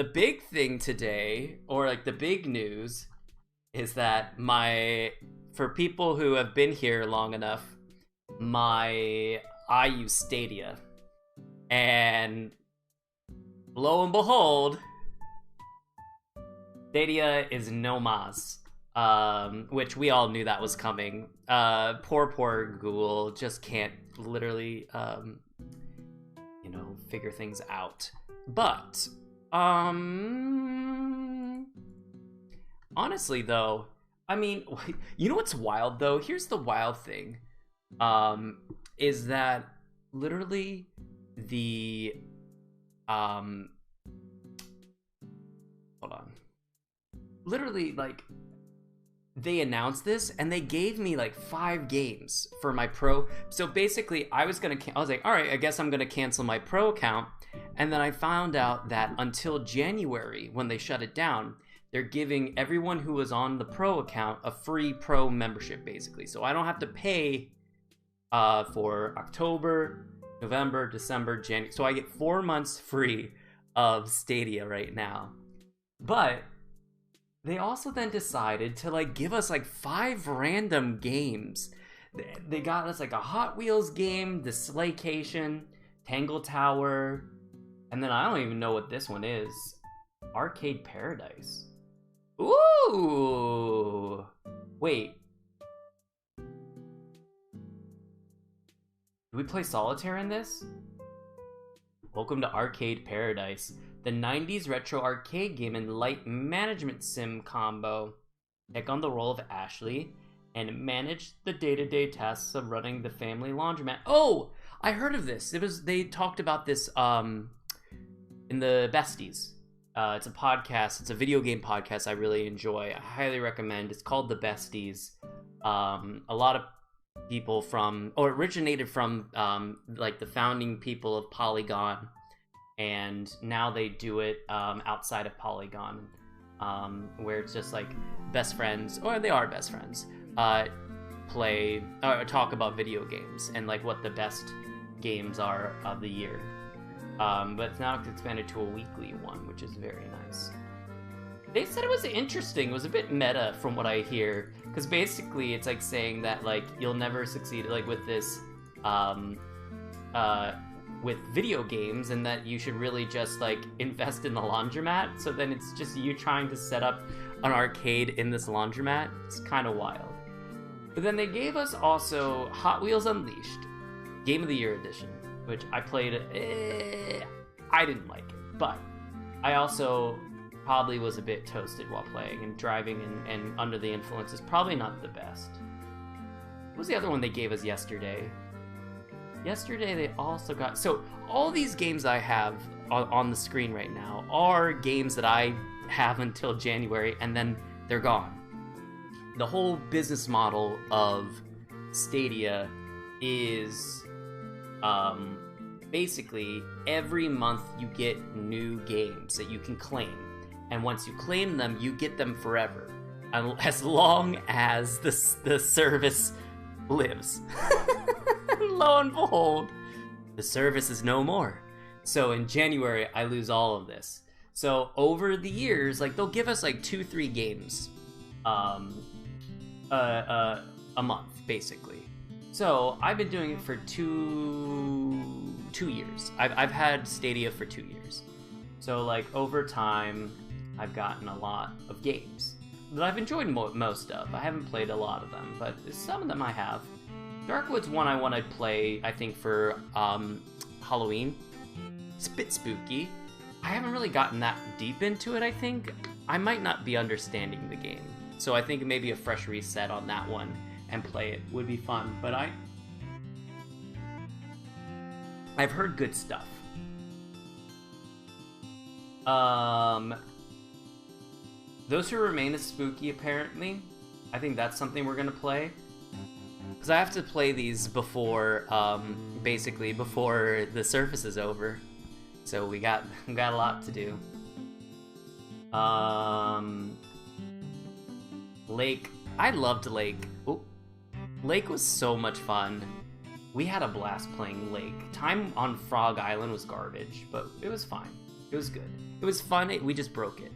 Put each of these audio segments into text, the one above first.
The big thing today, or like the big news, is that for people who have been here long enough, I use Stadia, and lo and behold, Stadia is no mas. Which we all knew that was coming. Poor Google just can't literally, figure things out. But, honestly though, I mean, you know what's wild though? Here's the wild thing, is that literally the, hold on. Literally, like, they announced this and they gave me like 5 games for my pro. So basically I was like, all right, I guess I'm gonna cancel my pro account. And then I found out that until January, when they shut it down, they're giving everyone who was on the pro account a free pro membership, basically. So I don't have to pay for October, November, December, January. So I get 4 months free of Stadia right now. But they also then decided to like give us like 5 random games. They got us like a Hot Wheels game, the Slaycation, Tangle Tower, and then I don't even know what this one is. Arcade Paradise. Ooh! Wait. Do we play solitaire in this? Welcome to Arcade Paradise, the 90s retro arcade game and light management sim combo. Take on the role of Ashley and manage the day-to-day tasks of running the family laundromat. Oh, I heard of this. They talked about this in the Besties. It's a podcast. It's a video game podcast I really enjoy. I highly recommend. It's called The Besties. A lot of people originated from like the founding people of Polygon, and now they do it outside of Polygon, where it's just like best friends, or they are best friends, play or talk about video games and like what the best games are of the year. But now it's expanded to a weekly one, which is very nice. They said it was interesting. It was a bit meta from what I hear, because basically it's like saying that like you'll never succeed like with this with video games, and that you should really just like invest in the laundromat. So then it's just you trying to set up an arcade in this laundromat. It's kind of wild. But then they gave us also Hot Wheels Unleashed Game of the Year edition, which I played. I didn't like it, but I also probably was a bit toasted while playing, and driving and under the influence is probably not the best. What was the other one they gave us yesterday? Yesterday they also got... So all these games I have on the screen right now are games that I have until January, and then they're gone. The whole business model of Stadia is basically every month you get new games that you can claim. And once you claim them, you get them forever, as long as the service lives. Lo and behold, the service is no more. So in January, I lose all of this. So over the years, like they'll give us like 2-3 games, a month basically. So I've been doing it for two years. I've had Stadia for 2 years. So like over time, I've gotten a lot of games that I've enjoyed most of. I haven't played a lot of them, but some of them I have. Darkwood's one I want to play, I think, for Halloween. It's a bit spooky. I haven't really gotten that deep into it, I think. I might not be understanding the game. So I think maybe a fresh reset on that one and play it would be fun. But I've heard good stuff. Those Who Remain is spooky, apparently. I think that's something we're gonna play. Because I have to play these before, basically before the Surface is over. So we got a lot to do. Lake. I loved Lake. Ooh. Lake was so much fun. We had a blast playing Lake. Time on Frog Island was garbage, but it was fine. It was good. It was fun. We just broke it.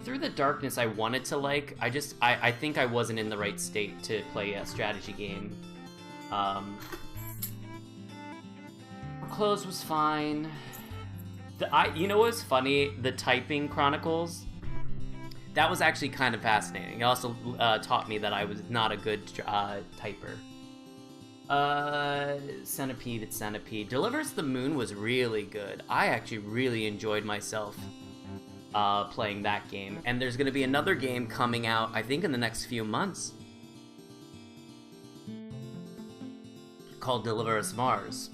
Through the Darkness I wanted to like. I think I wasn't in the right state to play a strategy game. Close was fine. You know what's funny? The Typing Chronicles. That was actually kind of fascinating. It also taught me that I was not a good typer. Centipede, it's Centipede. Delivers the Moon was really good. I actually really enjoyed myself playing that game. And there's going to be another game coming out, I think, in the next few months, called Deliver Us Mars.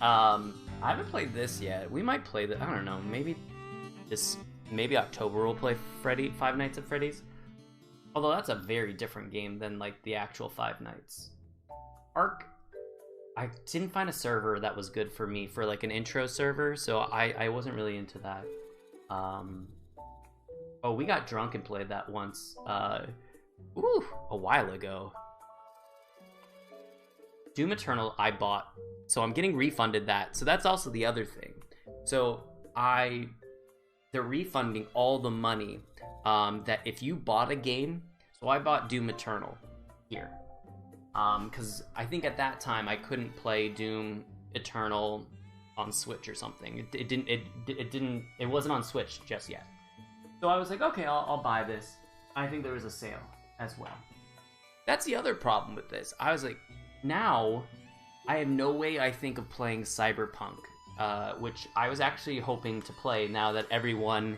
I haven't played this yet. We might play that. I don't know. Maybe October we'll play Five Nights at Freddy's. Although that's a very different game than like the actual Five Nights. Ark, I didn't find a server that was good for me for like an intro server, so I wasn't really into that. Oh, we got drunk and played that once. A while ago. Doom Eternal I bought, so I'm getting refunded that. So that's also the other thing. So they're refunding all the money that if you bought a game. So I bought Doom Eternal here, because I think at that time I couldn't play Doom Eternal on Switch or something. It wasn't on Switch just yet. So I was like, okay, I'll buy this. I think there was a sale as well. That's the other problem with this. I was like, now I have no way I think of playing Cyberpunk, which I was actually hoping to play now that everyone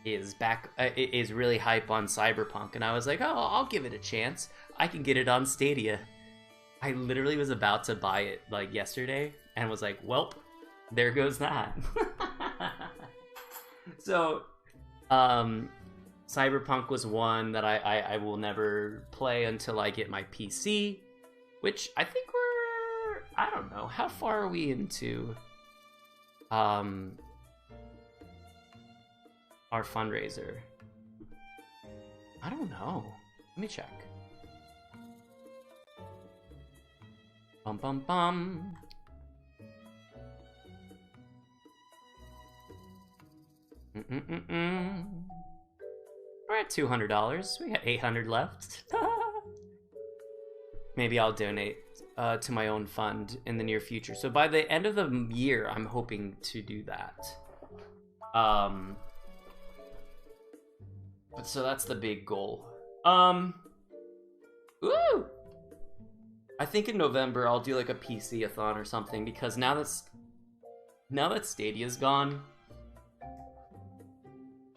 is really hype on Cyberpunk, and I was like, oh, I'll give it a chance. I can get it on Stadia. I literally was about to buy it like yesterday and was like, welp, there goes that. So Cyberpunk was one that I will never play until I get my PC, which I think I don't know, how far are we into our fundraiser? I don't know. Let me check. Bum bum bum. We're at $200. We got $800 left. Maybe I'll donate to my own fund in the near future. So by the end of the year, I'm hoping to do that. But so that's the big goal. Woo! I think in November I'll do like a PC-a-thon or something, because now that Stadia's gone,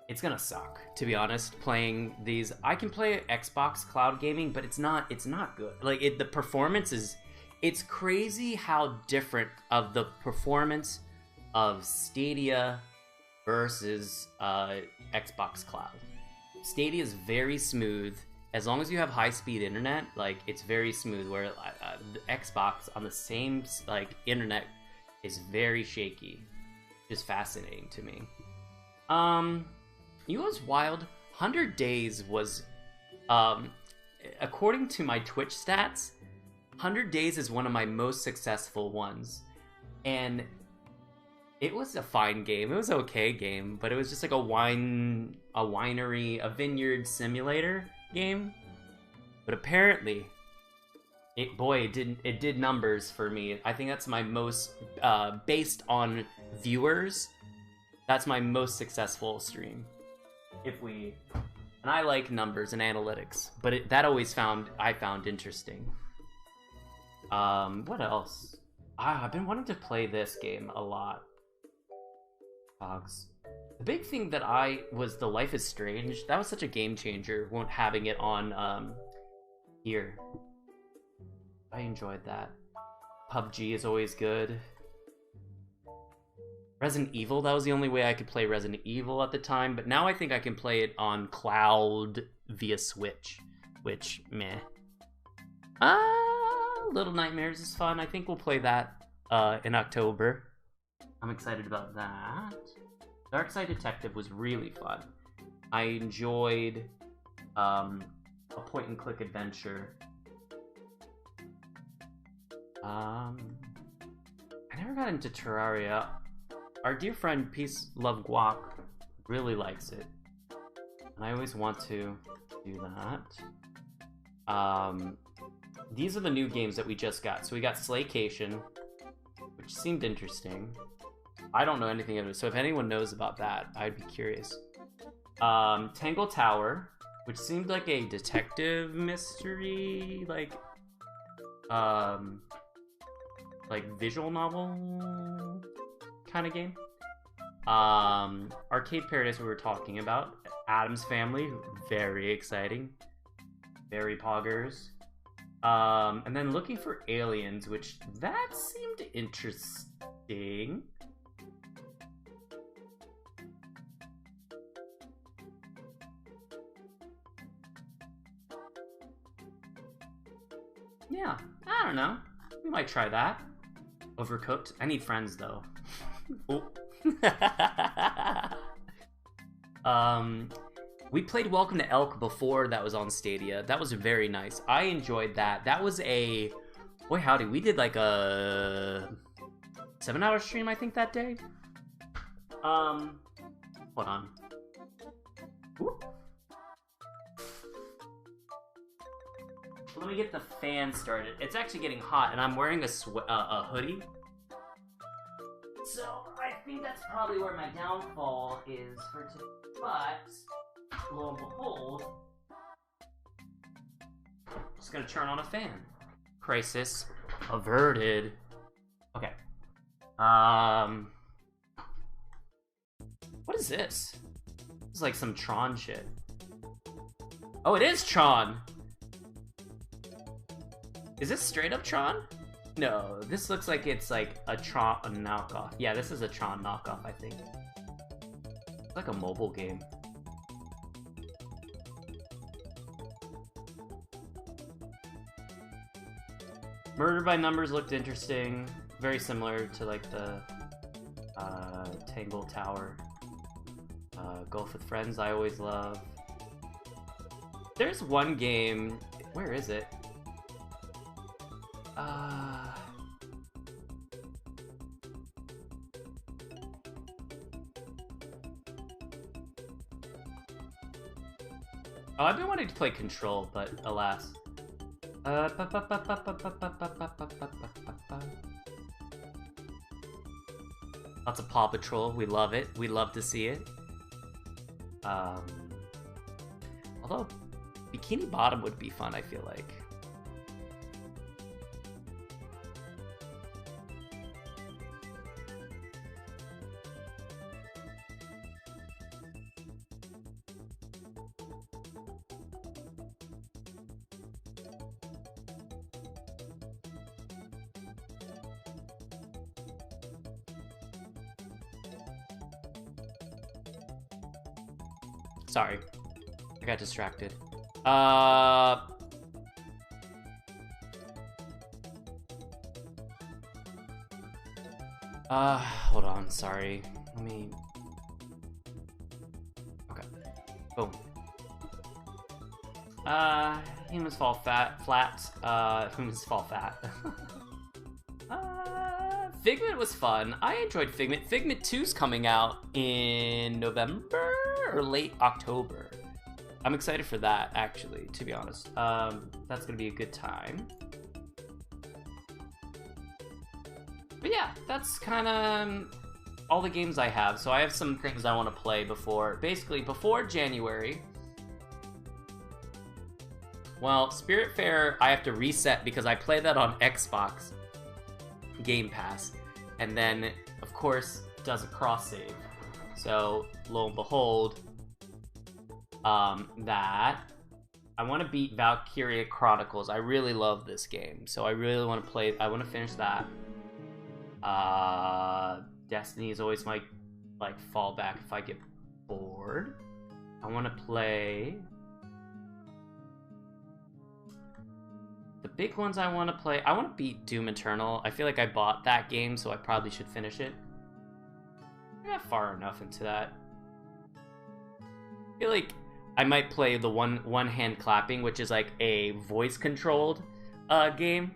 it's gonna suck, to be honest, playing these. I can play Xbox cloud gaming, but it's not good. Like the performance is, it's crazy how different of the performance of Stadia versus Xbox Cloud. Stadia is very smooth. As long as you have high-speed internet, like, it's very smooth, where the Xbox on the same, like, internet is very shaky. Just fascinating to me. You know what's wild? 100 Days was, according to my Twitch stats, 100 Days is one of my most successful ones. And it was a fine game. It was an okay game, but it was just like a vineyard simulator game. But apparently it did numbers for me. I think that's my most based on viewers, that's my most successful stream. And I like numbers and analytics, but I found interesting. What else? I've been wanting to play this game a lot. Cogs. The big thing that was the Life is Strange. That was such a game changer, having it on here. I enjoyed that. PUBG is always good. Resident Evil, that was the only way I could play Resident Evil at the time, but now I think I can play it on cloud via Switch, which, meh. Little Nightmares is fun. I think we'll play that in October. I'm excited about that. Dark Side Detective was really fun. I enjoyed a point-and-click adventure. I never got into Terraria. Our dear friend Peace Love Guac really likes it, and I always want to do that. These are the new games that we just got. So we got Slaycation, which seemed interesting. I don't know anything of it, so if anyone knows about that, I'd be curious. Tangle Tower, which seemed like a detective mystery, like visual novel kind of game. Arcade Paradise we were talking about. Addams Family, very exciting. Very poggers. And then Looking for Aliens, which that seemed interesting. Yeah, I don't know. We might try that. Overcooked. I need friends though. Oh. We played Welcome to Elk before that was on Stadia. That was very nice. I enjoyed that. That was a... Boy, howdy. We did like a 7-hour stream, I think, that day. Hold on. Ooh. Let me get the fan started. It's actually getting hot, and I'm wearing a hoodie. So I think that's probably where my downfall is for today. But lo and behold, I'm just gonna turn on a fan. Crisis averted. Okay. What is this? This is like some Tron shit. Oh, it is Tron. Is this straight up Tron? No, this looks like it's like a Tron knockoff. Yeah, this is a Tron knockoff, I think. It's like a mobile game. Murder by Numbers looked interesting. Very similar to like the Tangle Tower. Golf with Friends I always love. There's one game... Where is it? Oh, I've been wanting to play Control, but alas. Lots of Paw Patrol. We love it. We love to see it. Although, Bikini Bottom would be fun, I feel like. Sorry, I got distracted. Hold on, sorry. Let me... Okay. Boom. Humans fall flat. Humans fall fat. Figment was fun. I enjoyed Figment. Figment 2's coming out in November or late October. I'm excited for that, actually, to be honest. That's gonna be a good time. But yeah, that's kind of all the games I have. So I have some things I want to play before January. Well, Spiritfarer I have to reset because I play that on Xbox Game Pass, and then of course does a cross save. So lo and behold, that I want to beat Valkyria Chronicles. I really love this game, so I really want to play. I want to finish that. Destiny is always my fallback if I get bored. I want to play. The big ones I want to play, I want to beat Doom Eternal. I feel like I bought that game, so I probably should finish it. I got far enough into that. I feel like I might play the one hand clapping, which is like a voice controlled game.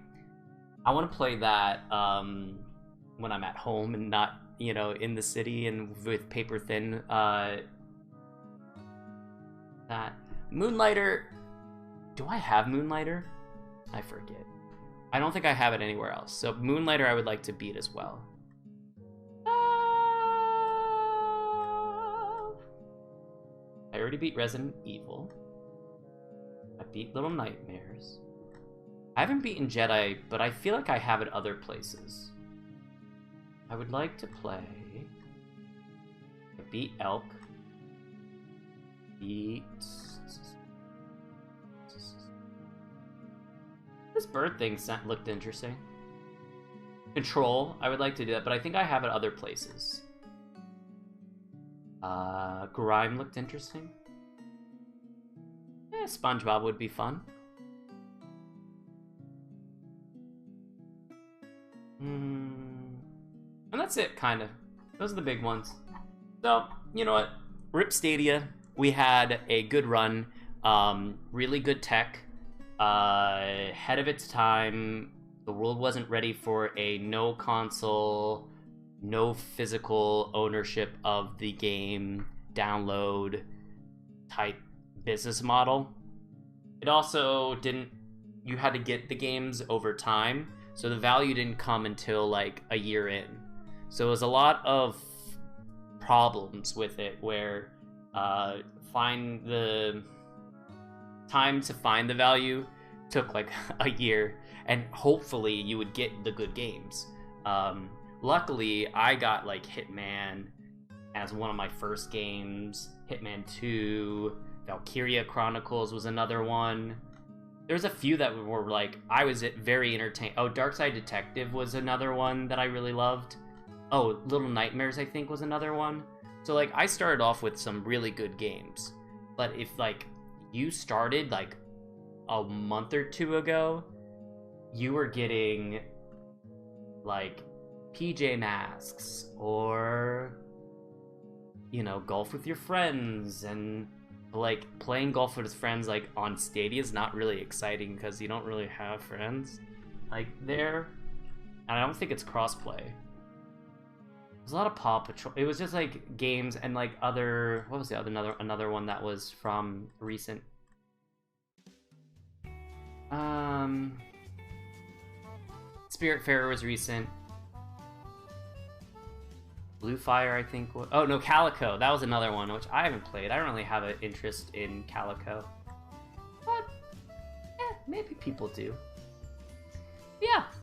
I want to play that when I'm at home and not, you know, in the city and with paper thin. That Moonlighter. Do I have Moonlighter? I forget. I don't think I have it anywhere else. So Moonlighter I would like to beat as well. I already beat Resident Evil. I beat Little Nightmares. I haven't beaten Jedi, but I feel like I have it other places. I would like to play... I beat Elk. Beat... This bird thing looked interesting. Control, I would like to do that, but I think I have it other places. Grime looked interesting. SpongeBob would be fun. And that's it, kind of. Those are the big ones. So, you know what? Rip Stadia. We had a good run. Really good tech. Ahead of its time. The world wasn't ready for a no console, no physical ownership of the game, download type business model. It also didn't... You had to get the games over time, so the value didn't come until like a year in. So it was a lot of problems with it where find the time to find the value took like a year, and hopefully you would get the good games. Luckily, I got like Hitman as one of my first games. Hitman 2, Valkyria Chronicles was another one. There's a few that were like, I was very entertained. Oh, Darkside Detective was another one that I really loved. Oh, Little Nightmares I think was another one. So like I started off with some really good games. But if like you started like a month or two ago, you were getting like PJ Masks or, you know, golf with your friends, and like playing golf with his friends like on Stadia is not really exciting because you don't really have friends like there, and I don't think it's crossplay. There's a lot of Paw Patrol. It was just like games and like other, what was the other another one that was from recent? Spiritfarer was recent. Blue Fire, I think. Oh no, Calico. That was another one which I haven't played. I don't really have an interest in Calico, but maybe people do. Yeah,